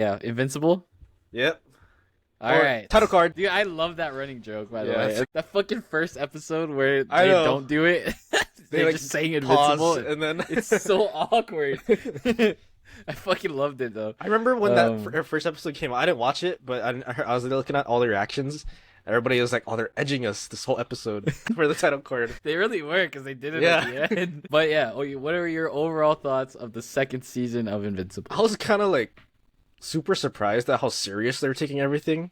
Yeah, Invincible. Yep. All Or right, title card. dude. I love that running joke. By the Yeah, way, that fucking first episode where I they know. don't do it, They they're like just saying pause Invincible. and then It's so awkward. I fucking loved it though. I remember when that Um, first episode came out. I didn't watch it, but I was looking at all the reactions. Everybody was like, "Oh, they're edging us this whole episode for the title card." they really were because they did it Yeah. at the end. But yeah, what are your overall thoughts of the second season of Invincible? I was kind of like super surprised at how serious they were taking everything,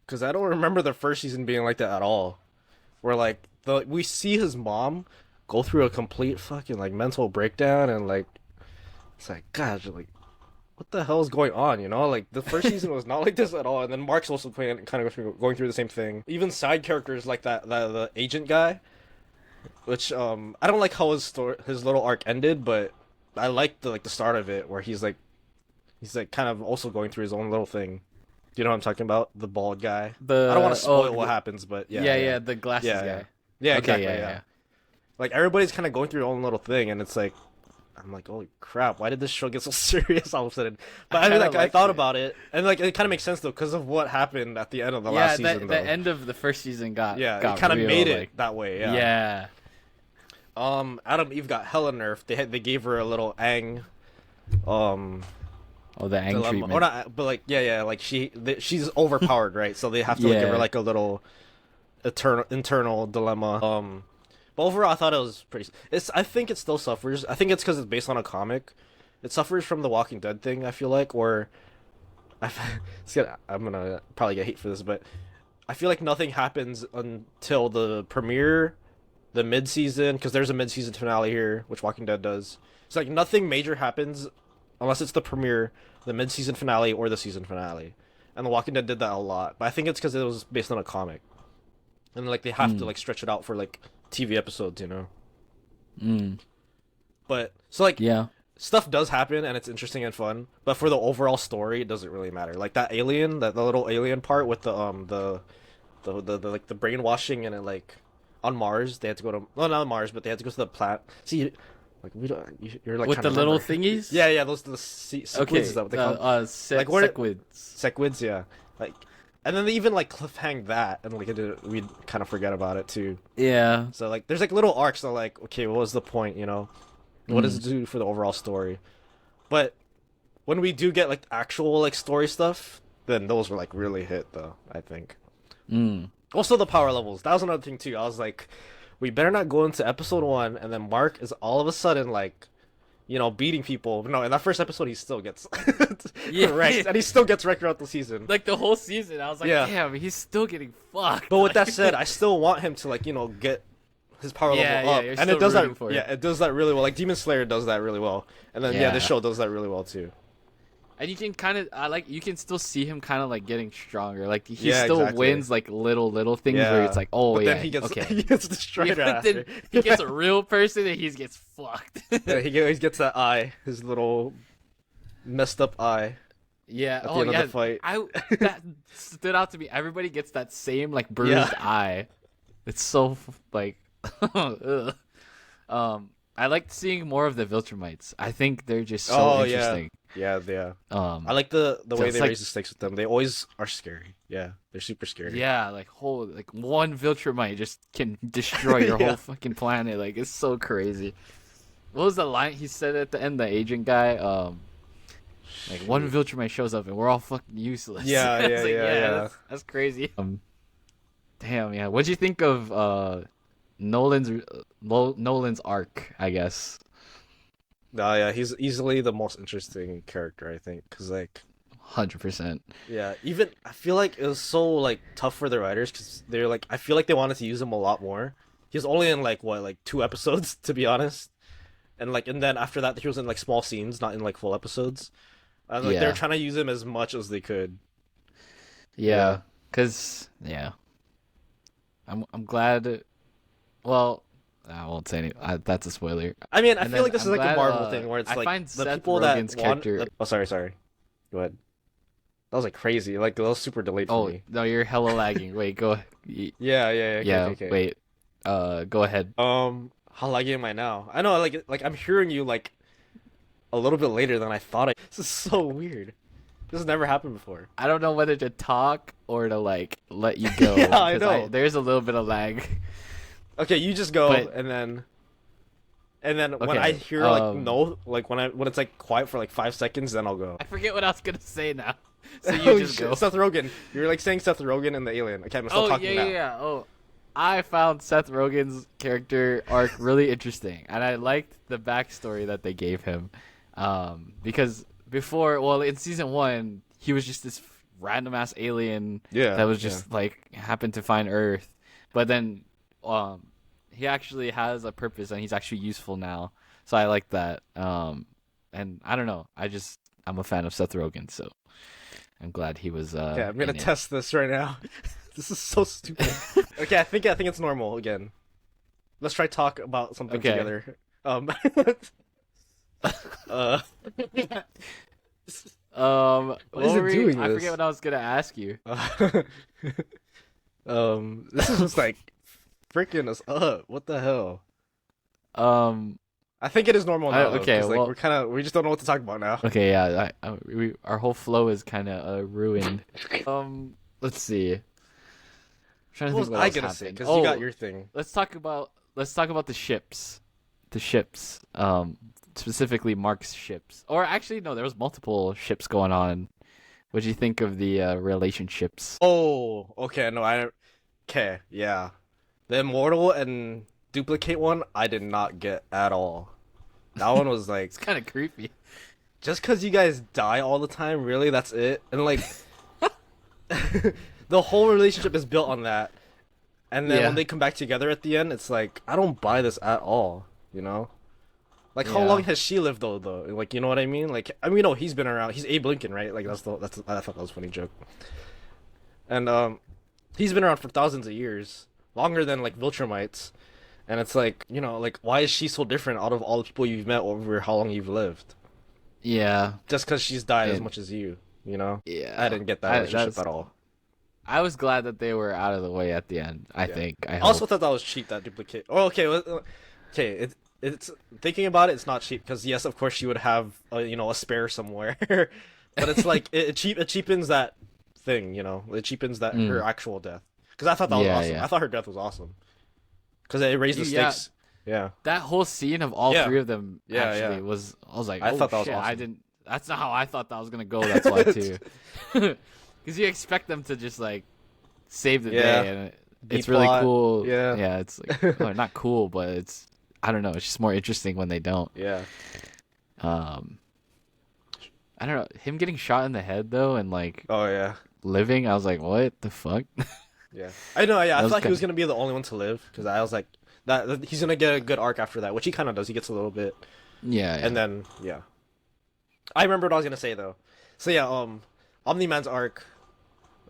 because I don't remember the first season being like that at all. Where like we see his mom go through a complete fucking like mental breakdown, and like it's like God, like what the hell is going on? You know, like the first season was not like this at all, and then Mark's also playing kind of going through the same thing. Even side characters like that the agent guy, which I don't like how his little arc ended, but I like the start of it where he's like kind of also going through his own little thing. Do you know what I'm talking about? The bald guy. I don't want to spoil what happens, but Yeah, the glasses yeah, guy. yeah, Okay, exactly, yeah, yeah. yeah. Like everybody's kind of going through their own little thing, and it's like I'm like, holy crap, why did this show get so serious all of a sudden? But I mean, like, I thought about it, and like it kind of makes sense though because of what happened at the end of the last season. The end of the first season got it got kind of real, made it like, that way. Yeah. yeah. Adam Eve got hella nerfed. They gave her a little Aang, Oh, the Ang dilemma. treatment. Or not, but like yeah, like she's overpowered, right? So they have to like, give her Yeah. like a little internal dilemma. But overall, I thought it was pretty. I think it still suffers. I think it's because it's based on a comic. It suffers from the Walking Dead thing. I feel like, or I'm gonna probably get hate for this, but I feel like nothing happens until the premiere, the mid-season, because there's a mid-season finale here, which Walking Dead does. It's like nothing major happens unless it's the premiere, the mid-season finale, or the season finale. And The Walking Dead did that a lot, but I think it's because it was based on a comic, and like they have to like stretch it out for like TV episodes, you know. But so like Yeah. stuff does happen and it's interesting and fun, but for the overall story, it doesn't really matter. Like that alien, the little alien part with the like the brainwashing and it like on Mars, they had to go to well not on Mars, but they had to go to the planet. See, like we don't, you're like With trying the to little remember. thingies? Yeah, those the sequids, Okay. is that what they call them? Like what sequids. Sequids, yeah. Like, and then they even like cliffhang that, and like we kind of forget about it too. Yeah. So like, there's like little arcs that like, okay, what was the point? You know, what does it do for the overall story? But when we do get like actual like story stuff, then those were like really hit though. I think. Also the power levels. That was another thing too. I was like, we better not go into episode 1, and then Mark is all of a sudden like, you know, beating people. No, in that first episode, he still gets Yeah. wrecked, and he still gets wrecked throughout the season. Like the whole season, I was like, Yeah. damn, he's still getting fucked. But with that said, I still want him to like, you know, get his power Yeah, level up, you're and still it does rooting that. for it. Yeah, it does that really well. Like Demon Slayer does that really well, and then Yeah. this show does that really well too. And you can kind of, you can still see him kind of like getting stronger. Like he Yeah, still exactly. wins like little things where it's like, oh but yeah, then he gets okay. he gets destroyed Yeah, right but then after. he gets a real person and he gets fucked. Yeah, he always gets that eye, his little messed up eye. Yeah. At the Oh end of yeah. the fight. That stood out to me. Everybody gets that same like bruised Yeah. eye. It's so like, ugh. I like seeing more of the Viltrumites. I think they're just so interesting. Yeah. I I like the way it's they like- raise the stakes with them. They always are scary. Yeah, they're super scary. Yeah, like one Viltrumite just can destroy your Yeah. whole fucking planet. Like it's so crazy. What was the line he said at the end? The agent guy, like one Viltrumite shows up and we're all fucking useless. Yeah, I was yeah, like, yeah. That's crazy. Damn, yeah. What'd you think of Nolan's arc? I guess. Oh yeah, he's easily the most interesting character, I think, because like 100%. yeah, even I feel like it was so like tough for the writers because they're like I feel like they wanted to use him a lot more. He was only in like what like 2 episodes to be honest, and then after that he was in like small scenes, not in like full episodes. And like they Yeah. were trying to use him as much as they could. Yeah, cause yeah, I'm glad. Well, I won't say any. That's a spoiler. I mean, I And feel then like this is I'm like a glad, Marvel thing where it's I like find the Seth people Rogen's that want. character. Oh, sorry. Go ahead. That was like crazy. Like that was super delayed for Oh me. no, you're hella lagging. Wait, go. Yeah. Okay, Yeah, okay. wait. Go ahead. How laggy am I now? I know, like I'm hearing you like a little bit later than I thought. This is so weird. This has never happened before. I don't know whether to talk or to like let you go Yeah, I because know. there's a little bit of lag. Okay, you just go, But and then when I okay, hear like no, like when it's like quiet for like 5 seconds, then I'll go. I forget what I was gonna say now. So you Oh just shit, go. Seth Rogen. You're like saying Seth Rogen and the alien. Okay, I'm still Oh yeah, talking yeah, now. yeah. Oh, I found Seth Rogen's character arc really interesting, and I liked the backstory that they gave him. Because before, well, in season one, he was just this random ass alien Yeah, that was yeah. just like happened to find Earth, but then, he actually has a purpose and he's actually useful now. So I like that. And I don't know, I'm a fan of Seth Rogen, so I'm glad he was Okay, I'm gonna in it. test this right now. This is so stupid. Okay, I think it's normal again. Let's try talk about something Okay. together. Um, uh, what What is were it we? doing I forget this? what I was gonna ask you. Uh, this is just like freaking us up. What the hell? um, I think it is normal now though, okay, because like well, we just don't know what to talk about now. okay, yeah, our whole flow is kind of ruined. Let's see. I'm trying to What think was what I else gonna say? happened. Because you got Oh, your thing. let's talk about the ships. Specifically Mark's ships. Or actually, no, there was multiple ships going on. What do you think of the relationships? Oh, okay. No, I. Okay, yeah. The immortal and duplicate one, I did not get at all. That one was like, It's kind of creepy. just because you guys die all the time, really? That's it? And like, the whole relationship is built on that. And then when Yeah, they come back together at the end, it's like, I don't buy this at all, you know? Like, how long yeah, has she lived though? Like, you know what I mean? Like, I mean, no, he's been around. He's Abe Lincoln, right? Like, I thought that was a funny joke. And he's been around for thousands of years, longer than like Viltrumites. And it's like, like why is she so different out of all the people you've met over how long you've lived? yeah, Just because she's died as and much as you, you know? I yeah. didn't get that I relationship that's at all. I was glad that they were out of the way at the end. I Yeah. think. I I also hope. thought that was cheap, that duplicate. Oh, okay. Okay. It's thinking about it, it's not cheap because yes, of course she would have a spare somewhere, but it's like it cheapens that thing, it cheapens that her Mm, actual death. Because I thought that was yeah, awesome. yeah. I thought her death was awesome because it raised the Yeah, stakes. Yeah. that whole scene of all Yeah. three of them Yeah. actually Yeah. was. I was like, I oh thought that was shit! I awesome. didn't. That's not how I thought that was gonna go. That's why too. Because you expect them to just like save the Yeah. day, and B it's really plot. cool. Yeah. Yeah, it's like well, not cool, but it's I don't know. It's just more interesting when they don't. Yeah. Um, I don't know. Him getting shot in the head though, and like Oh yeah. living, I was like, what the fuck? Yeah. I know. Yeah. I That was thought he kind was of gonna be the only one to live because I was like that he's gonna get a good arc after that, which he kind of does. He gets a little bit, yeah, and yeah. then yeah. I remember what I was gonna say though. So yeah, Omni-Man's arc,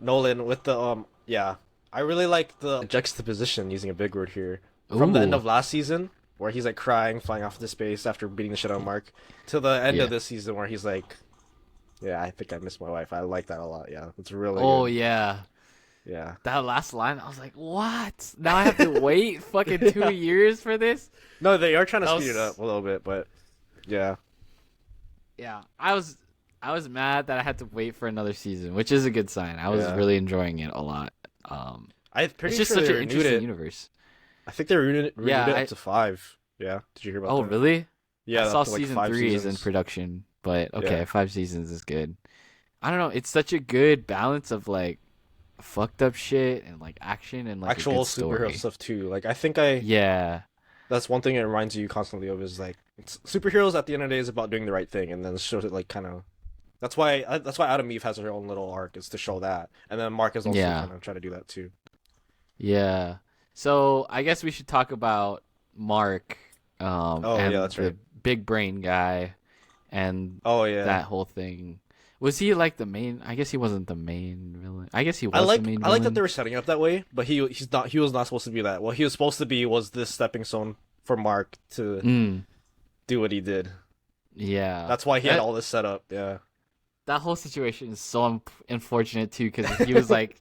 Nolan with the yeah. I really like the juxtaposition, using a big word here, from the end Ooh, of last season where he's like crying, flying off into space after beating the shit out of Mark, to the end of yeah. this season where he's like, yeah, I think I miss my wife. I like that a lot. Yeah, it's really Oh good. yeah. Yeah. That last line, I was like, what? Now I have to wait fucking two Yeah. years for this? No, they are trying to That speed it up was a little bit, but yeah. yeah. I was mad that I had to wait for another season, which is a good sign. I was Yeah. really enjoying it a lot. Um, I'm it's pretty just sure such they an renewed interesting it. universe. I think they renewed Yeah, it up I to 5. Yeah. Did you hear about oh that? really? I Yeah, up saw to like season 5 three is in seasons. production, but Yeah. okay, 5 seasons is good. I don't know. It's such a good balance of like fucked up shit and like action and like a Actual good superhero story. stuff too. Like I think I Yeah, that's one thing it reminds you constantly of is like superheroes at the end of the day is about doing the right thing, and then it shows it like kind of. That's why Adam Eve has her own little arc, is to show that, and then Mark is also yeah, kind of trying to do that too. yeah. So I guess we should talk about Mark, Oh yeah, and that's right. the big brain guy, and Oh yeah, that whole thing. Was he like the main? I guess he wasn't the main villain. I guess he was the main I like that they villain. were setting it up that way, but he was not supposed to be that. What he was supposed to be was this stepping stone for Mark to Mm, do what he did. yeah. That's why he had That all this set up. Yeah, that whole situation is so unfortunate too, because he was like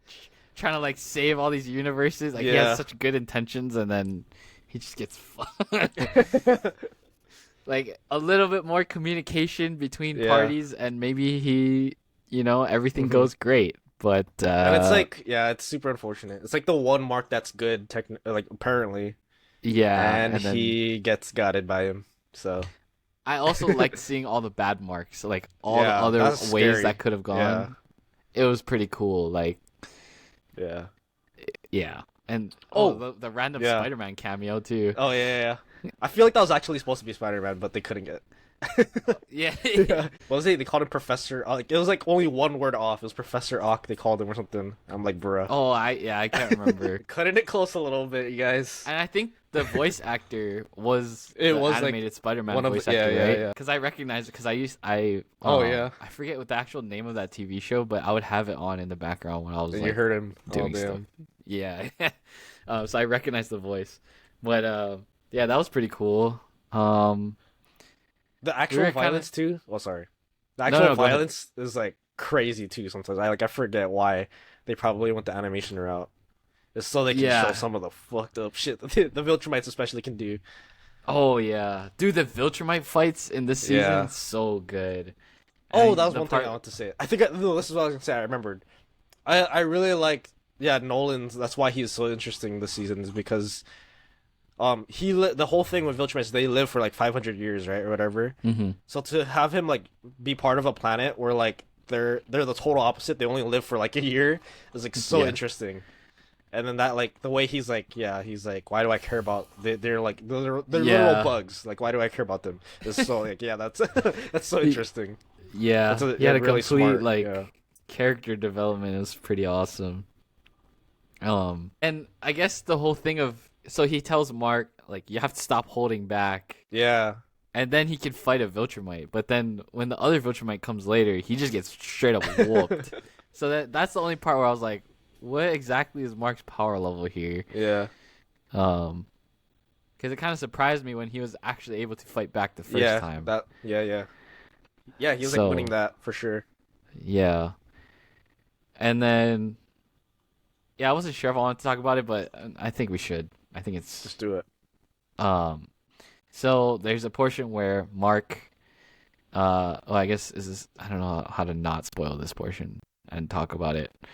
trying to like save all these universes. Like he has yeah, such good intentions, and then he just gets like a little bit more communication between yeah. parties, and maybe he everything Hmm. goes great. But And it's like, yeah, it's super unfortunate. It's like the one mark that's good, like apparently, yeah, and and then he gets gutted by him. So I also liked seeing all the bad marks, like all the yeah, other that's ways that scary. could have Yeah, gone. It was pretty cool. Like, yeah. yeah. And Oh, the random yeah. Spider-Man cameo too. Oh yeah, yeah, yeah. I feel like that was actually supposed to be Spider-Man, but they couldn't get. Yeah. Yeah. What was it? They called him Professor. Like it was like only one word off. It was Professor Ock. They called him or something. I'm like, bruh. Oh, I can't remember. Cutting it close a little bit, you guys. And I think the voice actor was It the was like animated Spider-Man one of voice yeah, actor, yeah, right? yeah. Because I recognized it because Oh yeah. I forget what the actual name of that TV show, but I would have it on in the background when I was And you like heard him. Oh doing stuff. damn. Yeah. So I recognized the voice. But yeah, that was pretty cool. Um The we actual were kind of violence too. Oh sorry. The No, actual no, go ahead. violence is like crazy too. Sometimes I forget why they probably went the animation route. It's so they can show Yeah. some of the fucked up shit that the Viltrumites especially can do. Oh yeah. Dude, the Viltrumite fights in this season Yeah. so good. Oh, that And was the one thing I part want to say. No, this is what I was gonna say. I remembered. I really like yeah Nolan's. That's why he's so interesting this season is because the whole thing with Viltrum is they live for like 500 years, right, or whatever. Mhm. So to have him like be part of a planet where like they're the total opposite, they only live for like a year is like so Yeah. interesting. And then that like the way he's like, yeah, he's like, why do I care about? They're like they're literal Yeah. bugs. Like, why do I care about them? It's so like, yeah, that's that's so He, interesting. That's yeah. a He yeah, had a really complete smart. Yeah. like character development. It was pretty awesome. And I guess the whole thing of so he tells Mark like you have to stop holding back, Yeah. and then he can fight a Viltrumite. But then when the other Viltrumite comes later, he just gets straight up whooped. So that's the only part where I was like, what exactly is Mark's power level here? Yeah. Um, because it kind of surprised me when he was actually able to fight back the first Yeah. time. That. Yeah. Yeah. Yeah. He was like winning So that for sure. yeah, and then yeah, I wasn't sure if I wanted to talk about it, but I think we should. I think it's Just do it. um. So there's a portion where Mark, well, I guess is this, I don't know how to not spoil this portion and talk about it. Think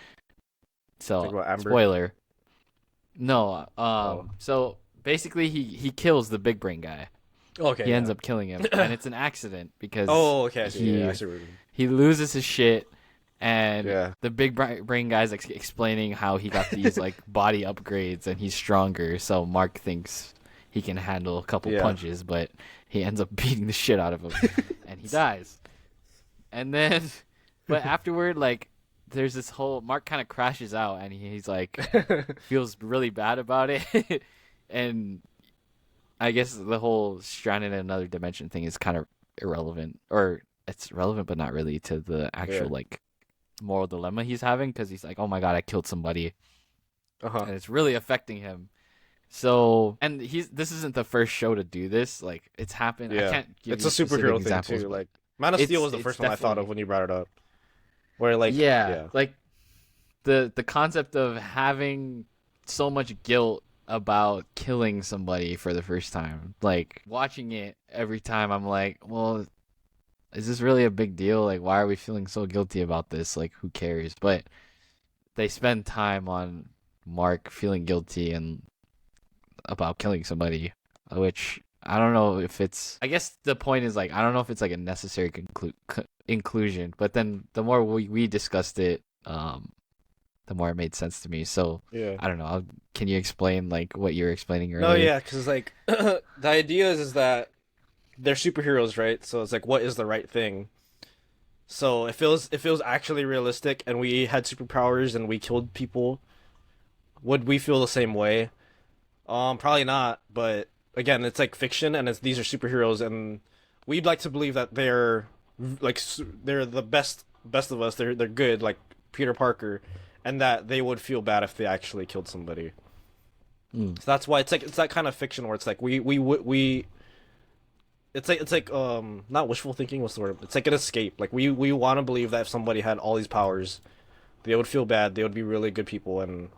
So about Amber. spoiler. No, Oh. so basically he kills the big brain guy. Okay. He ends Yeah. up killing him, and it's an accident because Oh. Okay. I see. Yeah. I he see. What you mean. he loses his shit, and Yeah. the big brain guy's explaining how he got these like body upgrades and he's stronger. So Mark thinks he can handle a couple Yeah. punches, but he ends up beating the shit out of him, and he dies. And then, but afterward, like, there's this whole Mark kind of crashes out, and he's like feels really bad about it, and I guess the whole stranded in another dimension thing is kind of irrelevant, or it's relevant but not really to the Yeah. actual like moral dilemma he's having because he's like, oh my god, I killed somebody, Uh huh. and it's really affecting him. So, and this isn't the first show to do this. Like, it's happened. I Yeah. can't give It's you a specific superhero thing examples, too. but Like Man of Steel was the it's first one I thought of definitely when you brought it up. Where like yeah, yeah. like the concept of having so much guilt about killing somebody for the first time. Like watching it every time I'm like, well, is this really a big deal? Like why are we feeling so guilty about this? Like who cares? But they spend time on Mark feeling guilty and about killing somebody, which I don't know if it's I guess the point is like I don't know if it's like a necessary inclusion, but then the more we discussed it, the more it made sense to me. So Yeah. I don't know. Can you explain like what you were explaining No, earlier? yeah, because like the idea is that they're superheroes, right? So it's like, what is the right thing? So if it was actually realistic and we had superpowers and we killed people, would we feel the same way? Probably not. But again, it's like fiction, and these are superheroes, and we'd like to believe that they're like they're the best of us. They're good, like Peter Parker, and that they would feel bad if they actually killed somebody. Mm. So that's why it's that kind of fiction where it's like we it's like not wishful thinking, what's the word? It's like an escape. Like we want to believe that if somebody had all these powers, they would feel bad, they would be really good people, and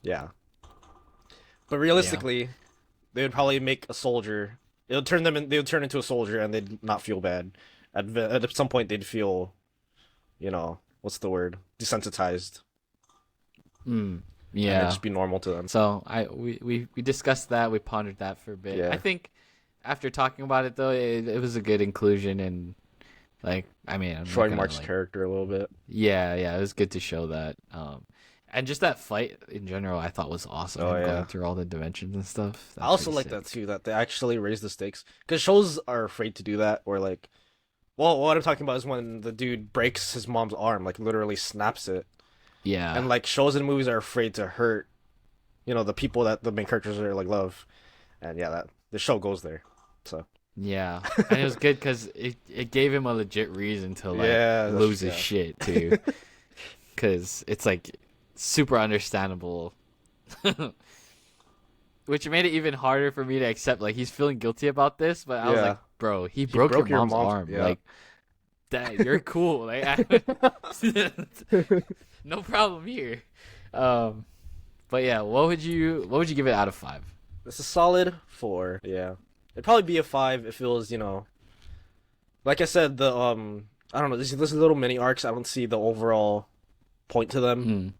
yeah. But Yeah. realistically, they would probably make a soldier. They would turn into a soldier, and they'd not feel bad. At some point, they'd feel, you know. what's the word, desensitized, Mm, and it yeah. just be normal to them. So we discussed that. We pondered that for a bit. I Yeah, think after talking about it though, it was a good inclusion and like I mean I'm not showing gonna Mark's like character a little bit. yeah, it was good to show that. And just that fight in general, I thought was awesome. Oh Him going yeah. through all the dimensions and stuff. I That's also pretty like that sick. too, that they actually raise the stakes. Because shows are afraid to do that, or like, well, what I'm talking about is when the dude breaks his mom's arm, like literally snaps it. Yeah, And like shows and movies are afraid to hurt, the people that the main characters are like love. And yeah, that the show goes there. So yeah, and it was good because it gave him a legit reason to like yeah, lose his yeah. shit too, because it's like super understandable. Which made it even harder for me to accept. Like he's feeling guilty about this, but I was like, Yeah. bro, he He broke your broke your mom's mom's, arm. yeah. Like that, you're cool. Like no problem here. Um, but yeah, what would you give it out of 5? It's a solid 4. Yeah. It'd probably be a 5 if it was, like I said, the I don't know, these little mini arcs, I don't see the overall point to them. Mm,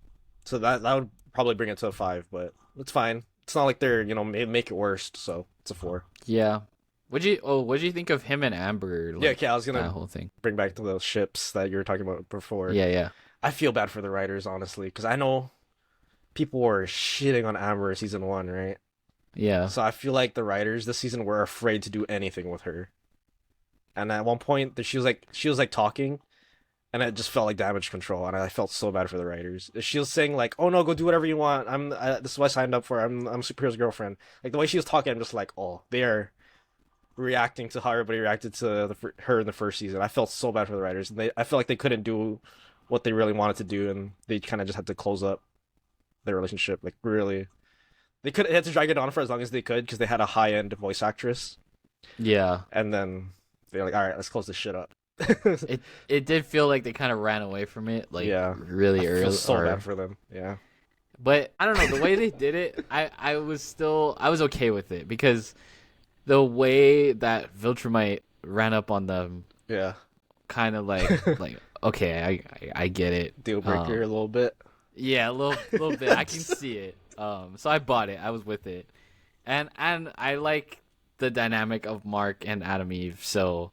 So that would probably bring it to a 5, but it's fine. It's not like they're, make it worse, so it's a 4. yeah. What do you think of him and Amber? Yeah, Like okay, I was that gonna whole thing. bring back to those ships that you were talking about before. Yeah, yeah, I feel bad for the writers, honestly, because I know people were shitting on Amber season 1, right? yeah, So I feel like the writers this season were afraid to do anything with her. And at one point, she was like talking, and it just felt like damage control, and I felt so bad for the writers. She was saying like, "Oh no, go do whatever you want. This is what I signed up for. I'm Superhero's girlfriend." Like the way she was talking, I'm just like, "Oh, they are reacting to how everybody reacted to her in the first season." I felt so bad for the writers, and I felt like they couldn't do what they really wanted to do, and they kind of just had to close up their relationship. Like really, they had to drag it on for as long as they could because they had a high end voice actress, yeah. and then they're like, "All right, let's close this shit up." It did feel like they kind of ran away from it, like Yeah, I really feel early. so bad for them. Yeah, But I don't know the way they did it. I was okay with it because the way that Viltrumite ran up on them, yeah, kind of like okay, I get it. deal breaker a little bit. Yeah, a little bit. I can see it. So I bought it. I was with it, and I like the dynamic of Mark and Adam Eve. So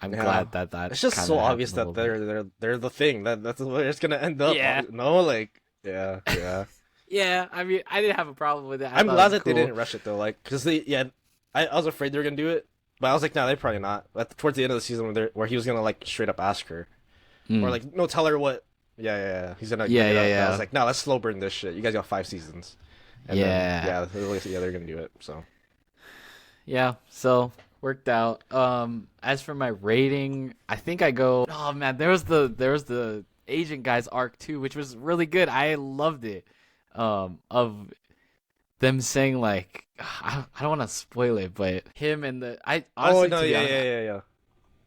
I'm Yeah, glad that it's just kind so of obvious happened a that little bit. they're the thing that's where it's gonna end up. Yeah, No, like yeah, yeah. yeah. I mean, I didn't have a problem with it. I I'm thought it glad was that they cool. didn't rush it though, like because I was afraid they were gonna do it, but I was like, no, they're probably not. Towards the end of the season, where he was gonna like straight up ask her, or Mm. like no, tell her what. Yeah, yeah, yeah. He's gonna bring Yeah, it yeah, up. And I was yeah, like, no, let's slow burn this shit. You guys got 5 seasons, and then yeah. yeah, they're gonna do it. So Yeah, so worked out. As for my rating, I think I go. Oh man, there was the agent guy's arc too, which was really good. I loved it. Of them saying like, I don't want to spoil it, but him and the I oh honestly no, to be yeah, honest, yeah, yeah, yeah,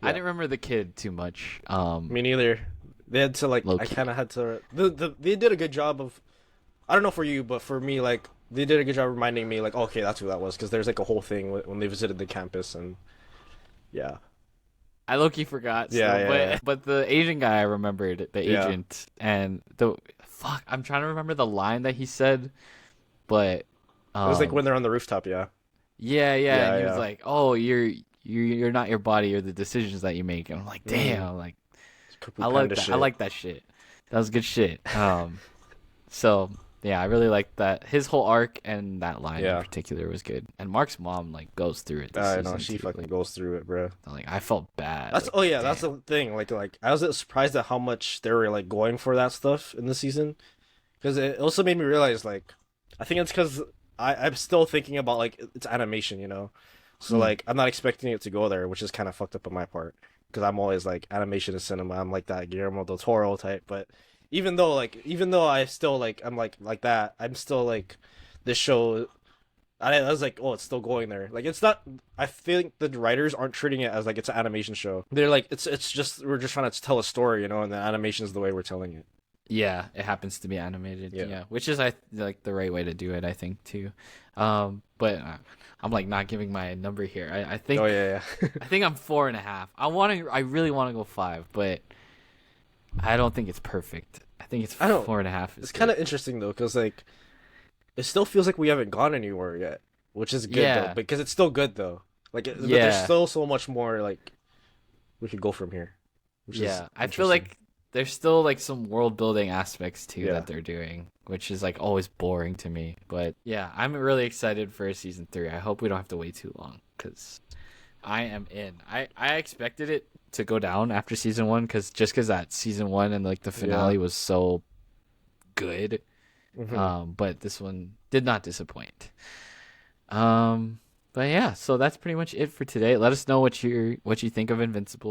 I yeah. didn't remember the kid too much. Me neither. They had to like Low I key. kind of had to they did a good job of I don't know for you, but for me like they did a good job reminding me like okay that's who that was because there's like a whole thing when they visited the campus and yeah I low key forgot yeah still, yeah yeah but the Asian guy I remembered the yeah. agent and the fuck. I'm trying to remember the line that he said, but It was like um when they're on the rooftop. Yeah yeah, and yeah he was yeah. like, "Oh, you're not your body, you're the decisions that you make." And I'm like, Mm, "Damn!" Like, Cuckoo I like Panda that. I shit. like that shit. That was good shit. So yeah, I really like that. His whole arc and that line in Yeah, particular was good. And Mark's mom like goes through it this I know season she too. fucking goes through it, bro. Like I felt bad. That's Like, oh yeah, that's damn. the thing. Like I was surprised at how much they were like going for that stuff in the season because it also made me realize like I think it's because I'm still thinking about like it's animation. So Mm, like I'm not expecting it to go there, which is kind of fucked up on my part because I'm always like animation is cinema. I'm like that Guillermo del Toro type, but even though I still like I'm like that, I'm still like this show. I was like, oh, it's still going there. Like it's not. I think the writers aren't treating it as like it's an animation show. They're like it's just we're just trying to tell a story, and the animation is the way we're telling it. yeah, it happens to be animated. Yeah. Yeah, which is I like the right way to do it. I think too. But I'm like not giving my number here. I think Oh yeah, yeah. I think I'm 4.5. I really want to go 5, but I don't think it's perfect. I think it's I don't. 4.5 is It's kind good. of interesting though, because like it still feels like we haven't gone anywhere yet, which is good though, Yeah, because it's still good though. But there's yeah, still so much more like we could go from here, which is yeah. I feel interesting. like there's still like some world building aspects too Yeah. that they're doing, which is like always boring to me. But yeah, I'm really excited for season 3. I hope we don't have to wait too long because I am in. I expected it to go down after season 1 because that season 1 and like the Yeah. finale was so good. Hmm. But this one did not disappoint. Um, but yeah, so that's pretty much it for today. Let us know what you think of Invincible.